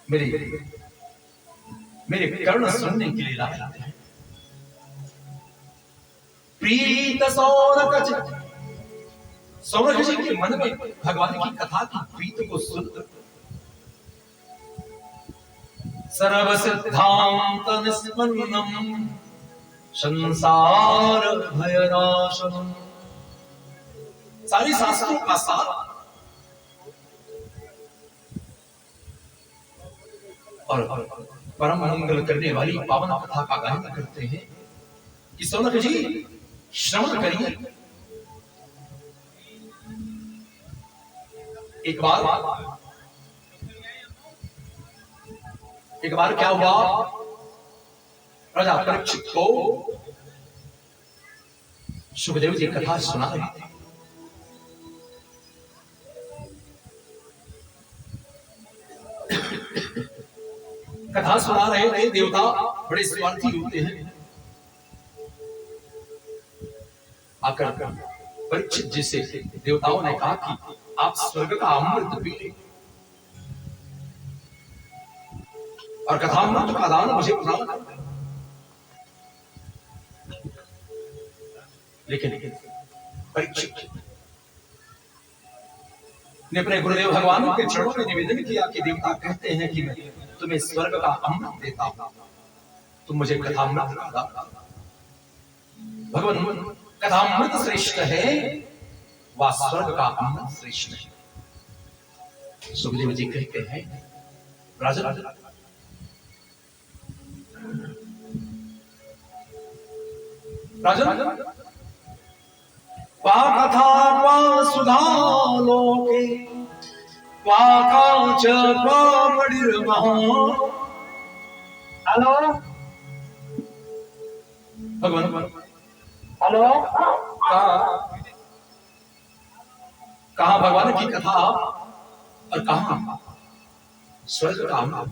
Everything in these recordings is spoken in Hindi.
मेरे मेरे कर्ण सुनने के लिए लाए हैं। प्रीत सौनक सौनक जी के मन में भगवान की कथा की प्रीत को सुनकर सर्व सिद्धांत निष्पन्नम संसार भयनाशनम, सारी शास्त्रों का सार और परम मंगल करने वाली पावन कथा का गायन करते हैं कि सौनक जी श्रवण करिए। एक बार क्या हुआ, राजा परीक्षित को सुखदेव जी कथा सुना रहे थे। कथा सुना रहे थे। देवता बड़े स्वार्थी होते हैं। आकर परीक्षित जी से देवताओं ने कहा कि आप स्वर्ग का अमृत पी लें और कथामृत का दान मुझे प्रदान कर दें। लेकिन परीक्षित ने अपने गुरुदेव भगवान के चरणों में निवेदन किया कि देवता कहते हैं कि मैं तुम्हें स्वर्ग का अमृत देता हूं, तुम मुझे कथामृत का दान। भगवान कथामृत श्रेष्ठ है, वह स्वर्ग का अमृत श्रेष्ठ है। सुखदेव जी कहते हैं राजन राजन क्वा कथा क्वा सुधा लोके क्वा काच क्वा मणिर्महा। हेलो भगवान हेलो, कहा भगवान की कथा और कहा स्वर्ग का अमृत।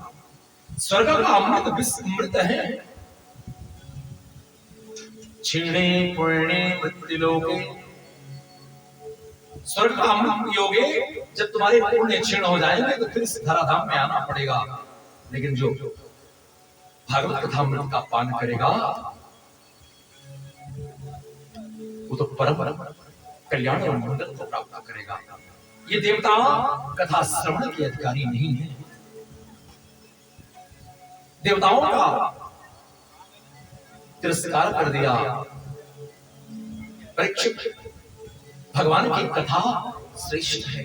स्वर्ग का अमृत विश्व अमृत है। क्षीणे पुण्य मृत्युलोके, स्वर्ग का अमृत योगे जब तुम्हारे पुण्य क्षीण हो जाएंगे तो फिर इस धराधाम में आना पड़ेगा। लेकिन जो भागवत कथा अमृत का पान करेगा वो तो परम कल्याण और मंगल को प्राप्त करेगा। ये देवता कथा श्रवण के अधिकारी नहीं है। देवताओं का तिरस्कार कर दिया। परीक्षित भगवान की कथा श्रेष्ठ है,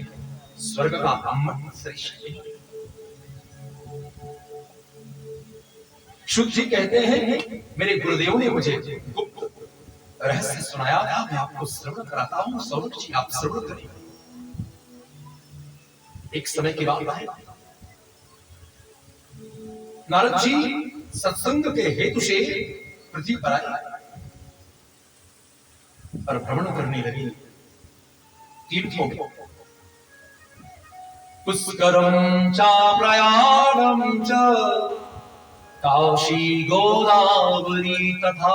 स्वर्ग का अमृत श्रेष्ठ है। शुद्ध जी कहते हैं मेरे गुरुदेव ने मुझे गुप्त रहस्य सुनाया था, मैं आपको श्रवण कराता हूं। सौनक जी आप श्रवण करें। एक समय की बात है, नारद जी सत्संग के हेतु से पृथ्वी पर आए और भ्रमण करने लगे तीर्थों में। पुष्करम च प्रयागम च काशी गोदावरी तथा,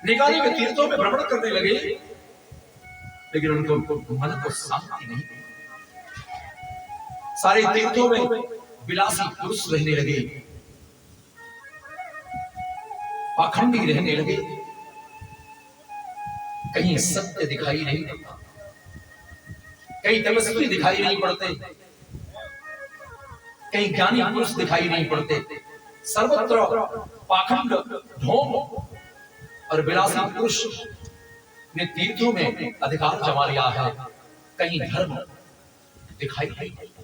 निकाले के तीर्थों में भ्रमण करने लगे। लेकिन उनको मन को शांति नहीं। सारे तीर्थों में विलासी पुरुष रहने लगे, पाखंडी रहने लगे। कहीं सत्य दिखाई नहीं पड़ता, कहीं तपस्वी दिखाई नहीं पड़ते, कहीं ज्ञानी पुरुष दिखाई नहीं पड़ते। सर्वत्र पाखंड, ढोंग और विलासी पुरुष ने तीर्थों में अधिकार जमा लिया है। कहीं धर्म दिखाई नहीं पड़ता।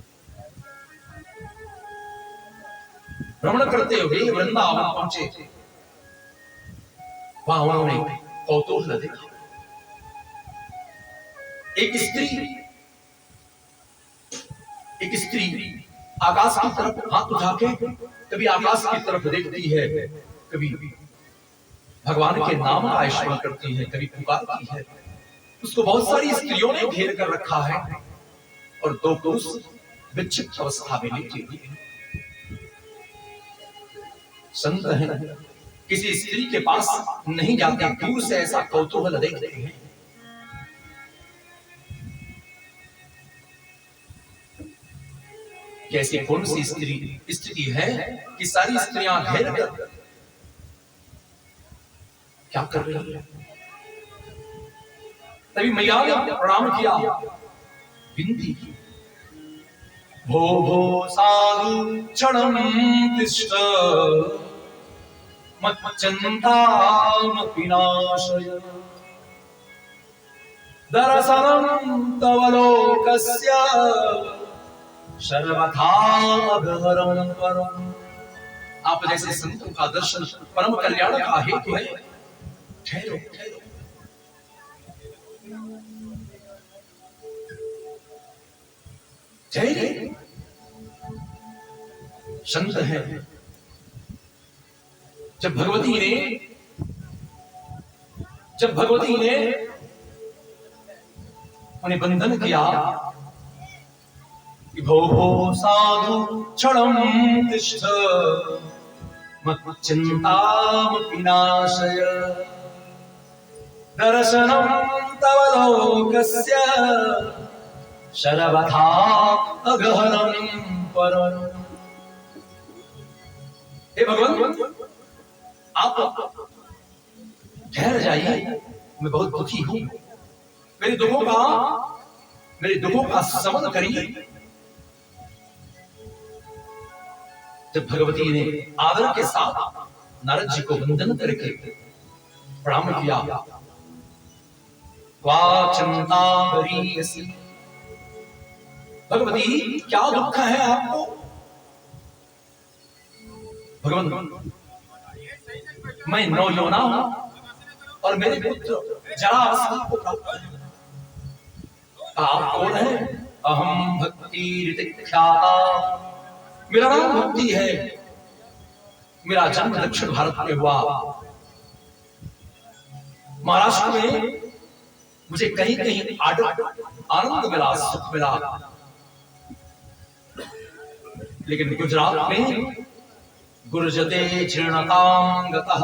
भ्रमण करते हुए वृंदावन पहुंचे। वहां उन्होंने कौतूहल देखा। एक स्त्री आकाश की तरफ हाथ उठा के कभी आकाश की तरफ देखती है, कभी भगवान के नाम का स्मरण करती है, कभी पुकारती है। उसको बहुत सारी स्त्रियों ने घेर कर रखा है और दो पुरुष विक्षिप्त अवस्था में लेटे हुए हैं। संत हैं, किसी स्त्री के पास नहीं जाते, दूर से ऐसा कौतूहल देखते हैं। कि ऐसी कौन सी स्थिति है कि सारी स्त्रियां धैर्य कर क्या कर रही है। तभी मैया ने प्रणाम किया, विनती की, भो भो साधु क्षणं तिष्ठ मच्चिन्तामपि नाशय दर्शनं तव लोकस्य सर्वथा अघहरं परम्। आप जैसे संतों का दर्शन परम कल्याण का हेतु है। ठहरो ठहरो, ठहरे, संत है। जब भगवती ने उन्हें बंधन किया कि भो भो साधु क्षणं तिष्ठ मच्चिन्तामपि नाशय दर्शनं तव लोकस्य सर्वथा अघहरं परम्। हे भगवान, आप ठहर जाइए, मैं बहुत दुखी हूं, मेरे दुखों का शमन करिए। जब भगवती ने आदर के साथ नारद जी को वंदन करके प्रणाम किया, क्वा चिंता करीयसी, भगवती क्या दुख है आपको। भगवान, मैं नौयौना हूं और मेरे पुत्र जरासंध को प्राप्त है। आप कौन है? अहम भक्ति ऋतिख्याता, मेरा नाम भक्ति है, मेरा जन्म दक्षिण भारत में हुआ। महाराष्ट्र में मुझे कहीं कहीं आनंद मिला, सुख मिला, लेकिन गुजरात में गुर्जते जीर्णतां गतः,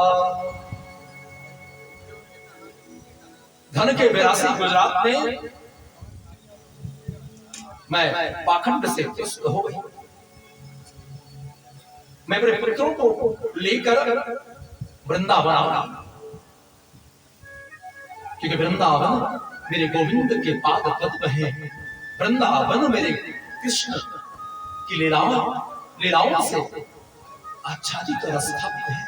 धन के विलासी गुजरात में मैं पाखंड से त्रस्त हो गई। मैं मेरे पुत्रों को लेकर वृंदावन आऊंगा, क्योंकि वृंदावन मेरे गोविंद के पाद पद्म है। वृंदावन मेरे कृष्ण की लीलाओं से आच्छादित और स्थापित है।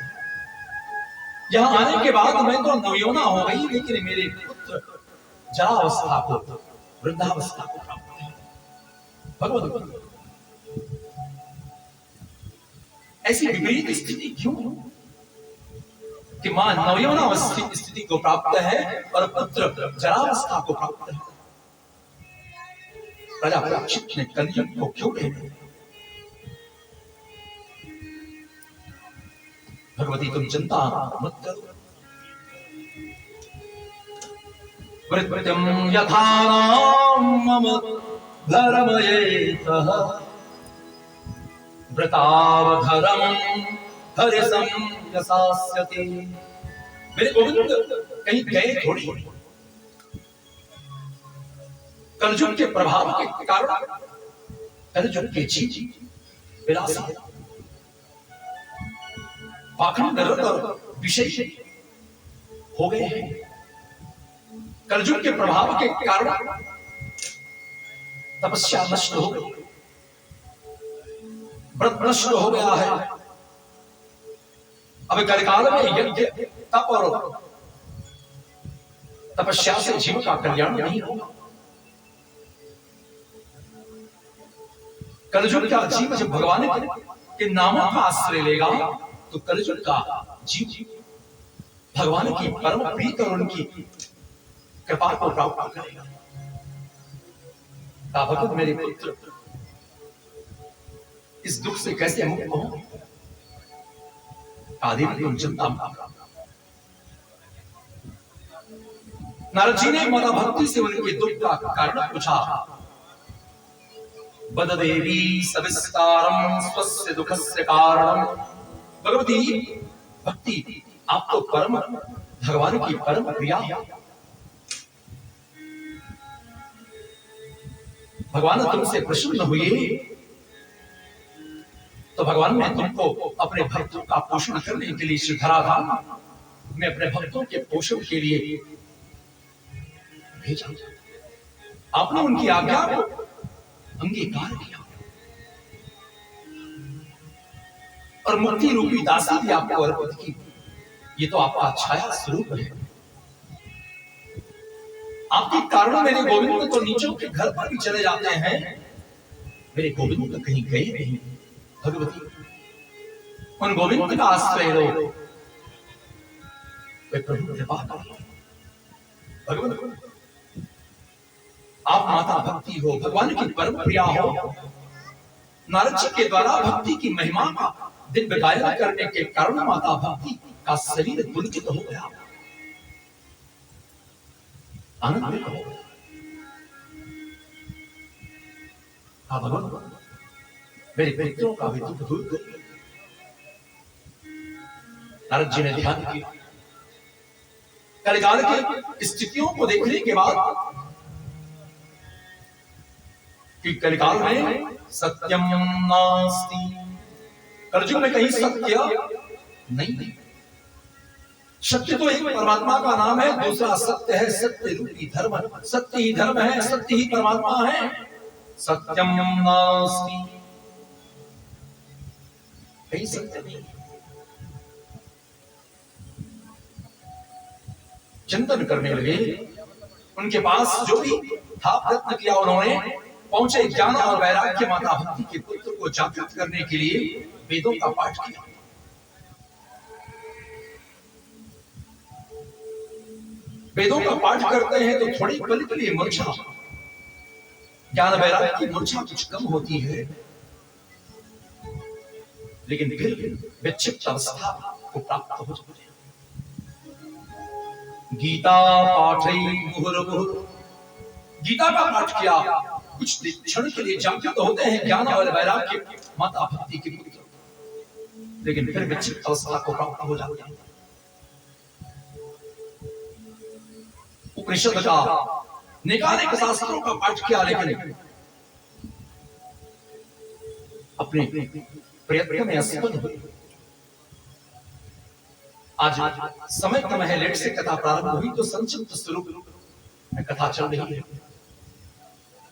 यहां आने के बाद मैं तो नवयौना हो गई, लेकिन मेरे पुत्र जरावस्था को, वृद्धावस्था को प्राप्त है। भगवान, ऐसी विपरीत स्थिति क्यों कि मां नवयौना स्थिति को प्राप्त है और पुत्र जरावस्था को प्राप्त है। राजा परीक्षित ने कलयुग को क्यों भेजा? भगवती, तुम चिंता मत करो। वृत्यं यथा मम धर्मयेतः व्रतावधरं हरिसं यसास्यते। मेरे गोविंद कहीं गए थोड़ी, कलयुग के प्रभाव के कारण कलयुग के जीव विलासी पाखंड और विशेष हो गए हैं। कलयुग के प्रभाव के कारण तपस्या नष्ट हो गई, व्रत नष्ट हो गया है। अब कलिकाल में यज्ञ तप और तपस्या से जीव का कल्याण नहीं होगा। कलयुग का जीव जब भगवान के नामों का आश्रय लेगा तो कलयुग का जीव भगवान की परम प्रीत और उनकी कृपा को प्राप्त करेगा। भगवत, मेरे पुत्र इस दुख से कैसे मुक्त हो? आदि चिंता। नारद जी ने माता भक्ति से उनके दुख का कारण पूछा। बददेवी सविस्तारम स्वस्य दुखस्य कारणम। भगवती भक्ति, आप तो परम भगवान की परम प्रिया, भगवान तुमसे प्रसन्न हुए तो भगवान ने तुमको अपने भक्तों का पोषण करने के लिए इस धराधाम में अपने भक्तों के पोषण के लिए भेजा। आपने उनकी आज्ञा को अंगीकार किया और मुक्ति रूपी दासी भी आपको अर्पित की। ये तो आपका छाया स्वरूप है। आपके कारण मेरे गोविंद तो नीचों के घर पर भी चले जाते हैं, मेरे गोविंद तो कहीं गए नहीं। भगवती, उन गोविंद का आश्रय लो, वे प्रभु कृपा करो। भगवान, आप माता भक्ति हो, भगवान की परम प्रिया हो। नारद जी के द्वारा भक्ति की महिमा का दिव्य गायन करने के कारण माता भक्ति का शरीर पुलकित हो गया, आनंद हो गया। भगवान, मेरे पितरों का भी दुख दूर कर। नारद जी ने ध्यान किया, कलिकाल की स्थितियों को देखने के बाद कि कलिकाल में सत्यम नास्ति, कलयुग में कहीं सत्य नहीं। सत्य तो एक परमात्मा का नाम है, दूसरा सत्य है, सत्य रूपी धर्म। सत्य ही धर्म है, सत्य ही परमात्मा है। सत्यम नास्ति, कहीं सत्य नहीं। चिंतन करने लगे, उनके पास जो भी था प्रयत्न किया उन्होंने, पहुंचे ज्ञान और वैराग्य माता भक्ति के पुत्र को जागृत करने के लिए वेदों का पाठ किया। वेदों का पाठ करते हैं तो थोड़ी पल के लिए मूर्छा, ज्ञान वैराग्य की मूर्छा कुछ कम होती है, लेकिन फिर विक्षिप्त अवस्था को प्राप्त हो जाती है। गीता पाठई मुहुर्मुहुः, गीता का पाठ किया, कुछ क्षण के लिए जागृत होते हैं ज्ञान और वैराग्य माता भक्ति के पुत्र, लेकिन फिर विक्षिप्त अवस्था को प्राप्त हो जाते हैं। उपनिषद का निकालिक शास्त्रों का पाठ किया, लेकिन अपने प्रयत्न में असफल हुए। आज समय कम है, लेट से कथा प्रारंभ हुई तो संक्षिप्त स्वरूप में कथा चल रही है।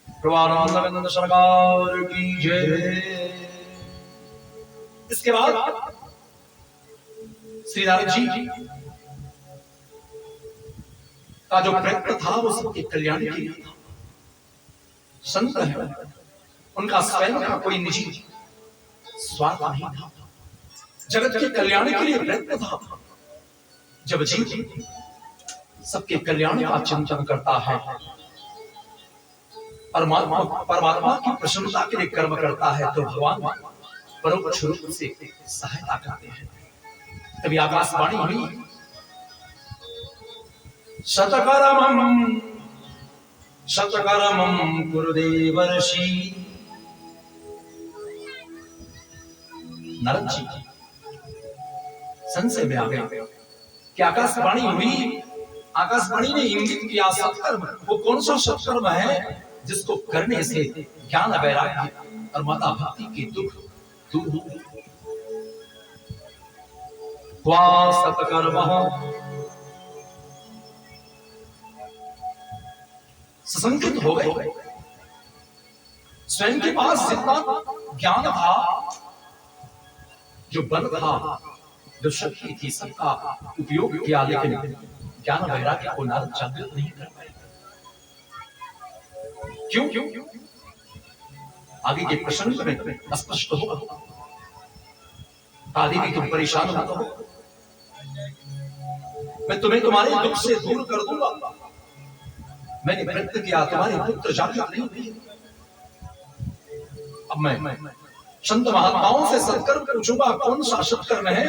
प्रभुपाद सरकार की जय। इसके बाद श्री नारद जी का जो प्रयत्न था वो सबके कल्याण के लिए था। संत है, उनका स्वयं का कोई निजी स्वार्थ नहीं था, जगत के कल्याण के लिए प्रयत्न था। जब जीव सबके कल्याण का चिंतन करता है, परमात्मा की प्रशंसा के लिए कर्म करता है, तो भगवान परोक्ष रूप से सहायता करते हैं। तभी आकाशवाणी हुई, शतकर्मं शतकर्मं गुरुदेवर्षि। नारद जी संशय में आ गए कि आकाशवाणी हुई, आकाशवाणी ने इंगित किया सत्कर्म। वो कौन सा सत्कर्म है जिसको करने से ज्ञान वैराग्य और माता भक्ति के दुख दूर हो? सत्कर्म सशंकित हो गए। स्वयं के पास जितना ज्ञान था, जो बल था, जो शक्ति थी, सबका उपयोग किया, लेकिन ज्ञान वैराग्य को नारद जागृत नहीं कर पाए। क्यों? आगे के प्रसंग में स्पष्ट होगा। आदि भी तुम परेशान मत हो, मैं तुम्हें तुम्हारे दुख से दूर कर दूंगा। मैंने प्रयत्न किया, तुम्हारे पुत्र जागृत नहीं हुए। अब मैं संत महात्माओं से सत्कर्म पूछूंगा, कौन सा सत्कर्म है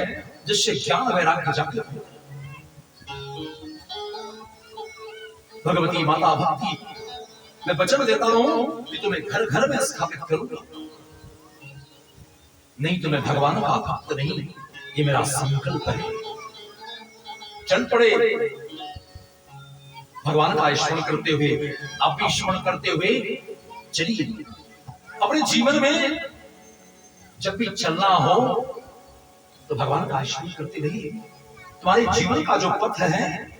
जिससे ज्ञान वैराग्य जागृत हो? भगवती माता भक्ति, मैं वचन देता हूं कि तुम्हें घर घर में स्थापित करूंगा। नहीं तो मैं भगवान का भक्त नहीं, ये मेरा संकल्प है। चल पड़े भगवान का स्मरण करते हुए, आप भी स्मरण करते हुए चलिए। अपने जीवन में जब भी चलना हो तो भगवान का स्मरण करते रहिए। तुम्हारे जीवन का जो पथ है